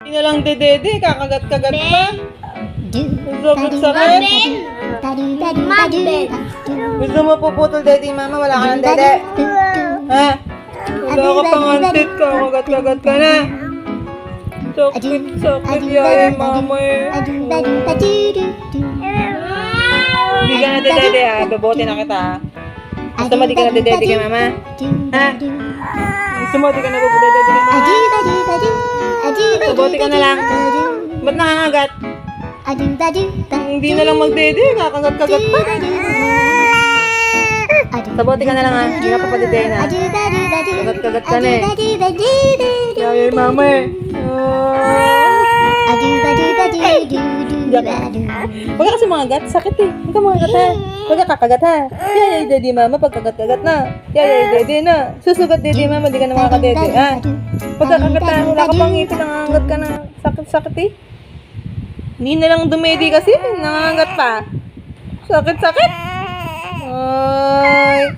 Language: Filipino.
Hindi na lang dedede, kakagat-kagat pa. Sakit-sakit. Gusto mo puputol dede, mama? Wala ka ng dede. Ha? Wala ka pang antit, kakagat-kagat ka na. Sakit-sakit yaya, mama eh. Hindi ka na dedede ha, babote na kita ha. Gusto mo di ka na dedede kay mama? Ha? Gusto mo di ka na dedede kay mama? Babote ka na lang. Ba't nakangagat? Hindi na lang magdede, kakagat-kagat pa. Sabote ka na lang ha, hindi ka papadede na. Kagat-kagat ka na eh. Yaya mama eh. Huwag ka kasi mga gat, sakit eh. Huwag ka mga gat ha. Huwag ka kakagat ha. Yaya daddy mama, pagkagat-kagat na. Yaya daddy na. Susugat daddy mama, di ka na makakadede ha. Huwag ka kagat ha, wala ka pang ngipin, nangangagat ka na. Sakit-sakit eh. Hindi na lang dumedi kasi, nangangagat pa. Sakit-sakit. Ay.